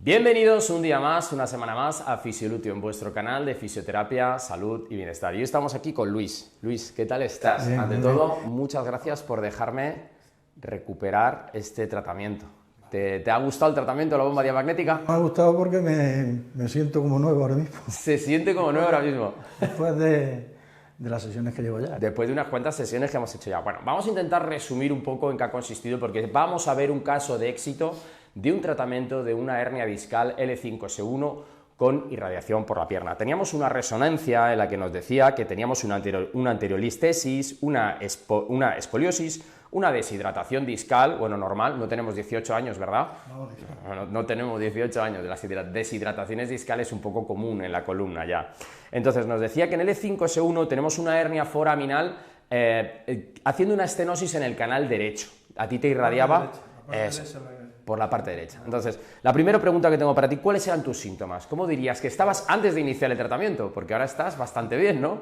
Bienvenidos un día más, una semana más a Fisiolutio, vuestro canal de fisioterapia, salud y bienestar. Y hoy estamos aquí con Luis. Luis, ¿qué tal estás? Bien, Ante bien. todo, muchas gracias por dejarme recuperar este tratamiento. ¿Te ha gustado el tratamiento de la bomba diamagnética? Me ha gustado porque me siento como nuevo ahora mismo, Se siente como nuevo ahora mismo. después de las sesiones que llevo ya. Después de unas cuantas sesiones que hemos hecho ya. Bueno, vamos a intentar resumir un poco en qué ha consistido, porque vamos a ver un caso de éxito de un tratamiento de una hernia discal L5S1 con irradiación por la pierna. Teníamos una resonancia en la que nos decía que teníamos una anteriolistesis, una escoliosis, una deshidratación discal, bueno, normal, no tenemos 18 años, ¿verdad? No tenemos 18 años, las deshidrataciones discales es un poco común en la columna ya. Entonces nos decía que en L5S1 tenemos una hernia foraminal haciendo una estenosis en el canal derecho. A ti te irradiaba por la parte derecha. Entonces, la primera pregunta que tengo para ti, ¿cuáles eran tus síntomas? ¿Cómo dirías que estabas antes de iniciar el tratamiento? Porque ahora estás bastante bien, ¿no?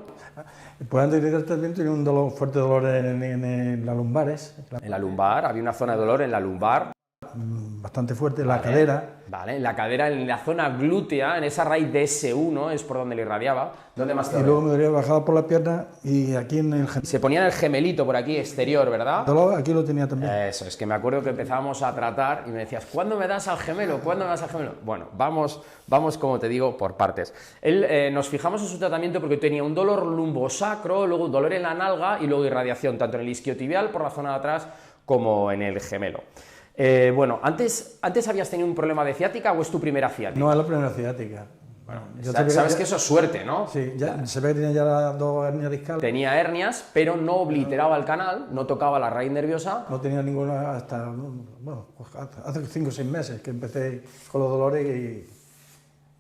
Pues antes del tratamiento tenía un fuerte dolor en las lumbares. En la lumbar, había una zona de dolor en la lumbar. Bastante fuerte en la cadera. Vale, en la cadera, en la zona glútea, en esa raíz de S1, es por donde le irradiaba. ¿Dónde más te Y luego me dolía bajada por la pierna y aquí en el Se ponía en el gemelito por aquí, exterior, ¿verdad? dolor, aquí lo tenía también. Eso, es que me acuerdo que empezábamos a tratar y me decías, ¿cuándo me das al gemelo? ¿Cuándo me das al gemelo? Bueno, vamos, como te digo, por partes. Nos fijamos en su tratamiento porque tenía un dolor lumbosacro, luego un dolor en la nalga y luego irradiación, tanto en el isquiotibial por la zona de atrás como en el gemelo. Bueno, ¿antes habías tenido un problema de ciática o es tu primera ciática? No, es la primera ciática. Bueno, Yo sabes que eso es suerte, ¿no? Sí, ya, se ve que tenía ya las dos hernias discales. Tenía hernias, pero no obliteraba el canal, no tocaba la raíz nerviosa. No tenía ninguna hasta, bueno, pues hace 5 o 6 meses que empecé con los dolores y...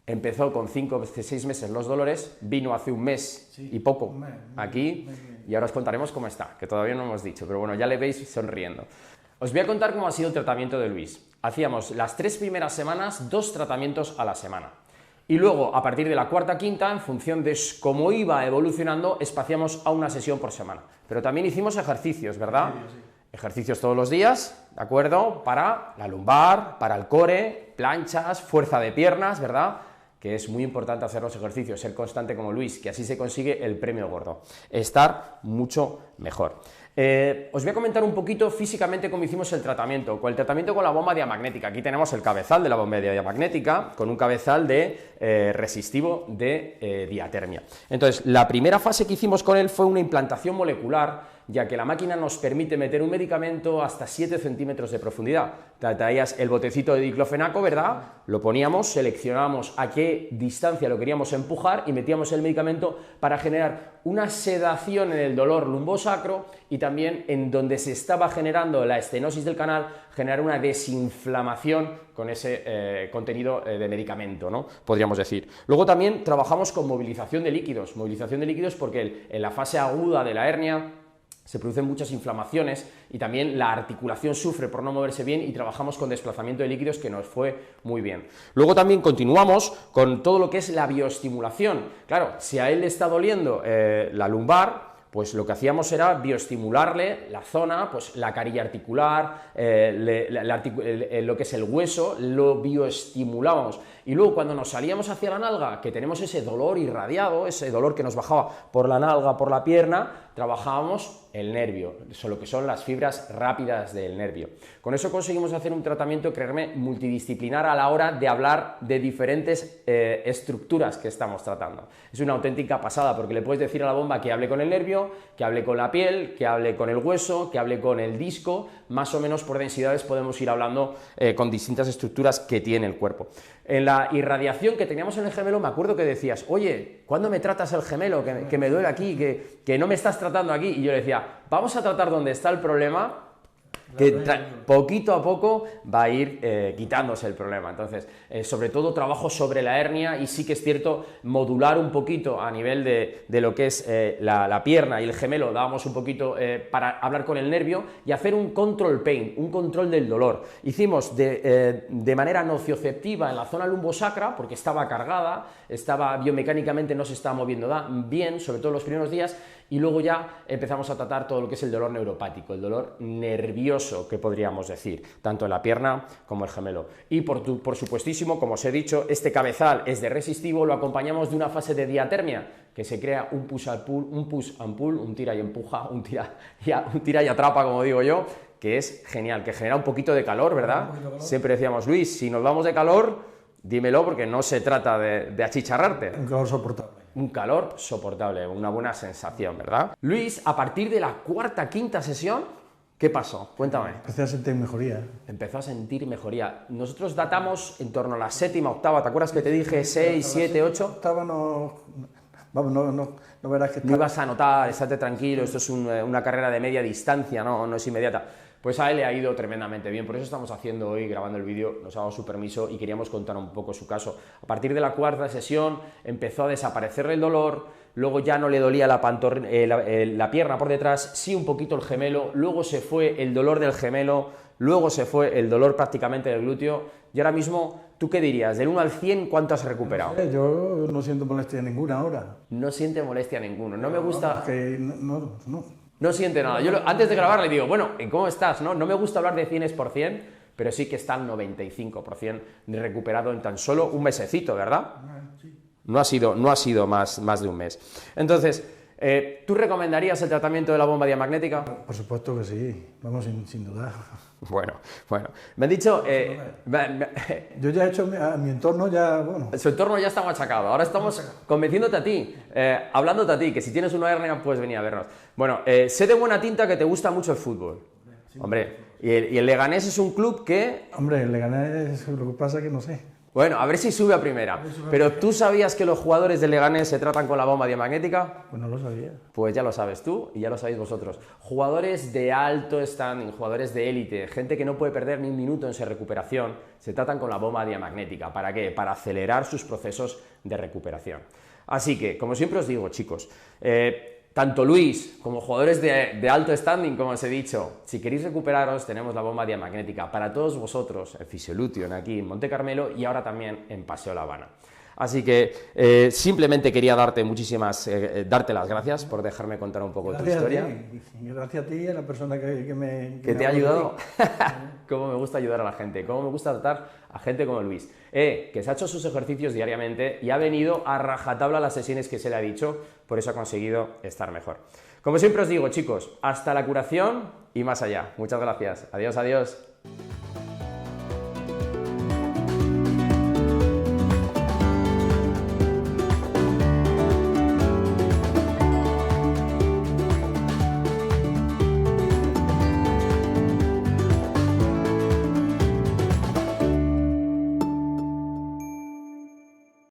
Empezó con 5 o 6 meses los dolores, vino hace un mes y poco aquí y ahora os contaremos cómo está, que todavía no hemos dicho, pero bueno, ya le veis sonriendo. Os voy a contar cómo ha sido el tratamiento de Luis. Hacíamos las 3 primeras semanas 2 tratamientos a la semana. Y luego, a partir de la cuarta, quinta, en función de cómo iba evolucionando, espaciamos a una sesión por semana. Pero también hicimos ejercicios, ¿verdad? Sí. Ejercicios todos los días, ¿de acuerdo? Para la lumbar, para el core, planchas, fuerza de piernas, ¿verdad? Que es muy importante hacer los ejercicios, ser constante como Luis, que así se consigue el premio gordo, estar mucho mejor. Os voy a comentar un poquito físicamente cómo hicimos el tratamiento con la bomba diamagnética. Aquí tenemos el cabezal de la bomba diamagnética con un cabezal resistivo de diatermia. Entonces, la primera fase que hicimos con él fue una implantación molecular, ya que la máquina nos permite meter un medicamento hasta 7 centímetros de profundidad. Traías el botecito de diclofenaco, ¿verdad? Lo poníamos, seleccionábamos a qué distancia lo queríamos empujar y metíamos el medicamento para generar una sedación en el dolor lumbosacro y también en donde se estaba generando la estenosis del canal, generar una desinflamación con ese contenido de medicamento, ¿no? Podríamos decir. Luego también trabajamos con movilización de líquidos porque en la fase aguda de la hernia se producen muchas inflamaciones y también la articulación sufre por no moverse bien y trabajamos con desplazamiento de líquidos que nos fue muy bien. Luego también continuamos con todo lo que es la bioestimulación. Claro, si a él le está doliendo la lumbar, pues lo que hacíamos era bioestimularle la zona, pues la carilla articular, lo que es el hueso, lo bioestimulábamos. Y luego cuando nos salíamos hacia la nalga, que tenemos ese dolor irradiado, ese dolor que nos bajaba por la nalga, por la pierna, trabajábamos el nervio, lo que son las fibras rápidas del nervio. Con eso conseguimos hacer un tratamiento, creerme, multidisciplinar a la hora de hablar de diferentes estructuras que estamos tratando. Es una auténtica pasada, porque le puedes decir a la bomba que hable con el nervio, que hable con la piel, que hable con el hueso, que hable con el disco, más o menos por densidades podemos ir hablando con distintas estructuras que tiene el cuerpo. En la irradiación que teníamos en el gemelo, me acuerdo que decías, oye, ¿cuándo me tratas el gemelo? Que me duele aquí, que no me estás tratando aquí. Y yo le decía, vamos a tratar donde está el problema, que poquito a poco va a ir quitándose el problema. Entonces, sobre todo trabajo sobre la hernia y sí que es cierto modular un poquito a nivel de lo que es la pierna y el gemelo, dábamos un poquito para hablar con el nervio y hacer un control pain, un control del dolor. Hicimos de manera nocioceptiva en la zona lumbosacra porque estaba cargada, biomecánicamente no se estaba moviendo bien, sobre todo los primeros días, y luego ya empezamos a tratar todo lo que es el dolor neuropático, el dolor nervioso, que podríamos decir, tanto en la pierna como el gemelo. Y por supuestísimo, como os he dicho, este cabezal es de resistivo, lo acompañamos de una fase de diatermia, que se crea un push and pull, un tira y empuja, un tira y atrapa, como digo yo, que es genial, que genera un poquito de calor, ¿verdad? Siempre decíamos, Luis, si nos vamos de calor, dímelo, porque no se trata de achicharrarte. Un calor soportable. Un calor soportable, una buena sensación, ¿verdad? Luis, a partir de la cuarta, quinta sesión, ¿qué pasó? Cuéntame. Empecé a sentir mejoría. Empezó a sentir mejoría. Nosotros datamos en torno a la séptima, octava, ¿te acuerdas que te dije 6, 7, 8? Octava no... Vamos, no verás que... No ibas a notar, estate tranquilo, esto es una carrera de media distancia, no es inmediata. Pues a él le ha ido tremendamente bien, por eso estamos haciendo hoy, grabando el vídeo, nos ha dado su permiso y queríamos contar un poco su caso. A partir de la cuarta sesión empezó a desaparecer el dolor, luego ya no le dolía la pierna por detrás, sí un poquito el gemelo, luego se fue el dolor del gemelo, luego se fue el dolor prácticamente del glúteo, y ahora mismo, ¿tú qué dirías? Del 1 al 100, ¿cuánto has recuperado? No sé, yo no siento molestia ninguna ahora. No siente molestia ninguna, no me gusta... No siente nada. Yo antes de grabar le digo, bueno, ¿cómo estás? No me gusta hablar de 100%, pero sí que está al 95% de recuperado en tan solo un mesecito, ¿verdad? Sí. No ha sido más de un mes. Entonces, ¿tú recomendarías el tratamiento de la bomba diamagnética? Por supuesto que sí, vamos, sin dudar. Bueno, me han dicho... yo ya he hecho, a mi entorno ya, bueno... Su entorno ya está machacado, ahora estamos convenciéndote a ti, hablándote a ti, que si tienes una hernia puedes venir a vernos. Bueno, sé de buena tinta que te gusta mucho el fútbol. Sí, hombre, y el Leganés es un club que... Hombre, el Leganés, lo que pasa es que no sé. Bueno, a ver si sube a primera. Pero ¿tú sabías que los jugadores del Leganés se tratan con la bomba diamagnética? Pues no lo sabía. Pues ya lo sabes tú y ya lo sabéis vosotros. Jugadores de alto standing, jugadores de élite, gente que no puede perder ni un minuto en su recuperación, se tratan con la bomba diamagnética. ¿Para qué? Para acelerar sus procesos de recuperación. Así que, como siempre os digo, chicos, tanto Luis como jugadores de alto standing, como os he dicho, si queréis recuperaros, tenemos la bomba diamagnética para todos vosotros, el Fisiolution aquí en Monte Carmelo y ahora también en Paseo La Habana. Así que simplemente quería darte las gracias por dejarme contar un poco tu historia. Gracias a ti y a la persona que te ha ayudado. Cómo me gusta ayudar a la gente, cómo me gusta tratar a gente como Luis, que se ha hecho sus ejercicios diariamente y ha venido a rajatabla a las sesiones que se le ha dicho, por eso ha conseguido estar mejor. Como siempre os digo, chicos, hasta la curación y más allá. Muchas gracias. Adiós, adiós.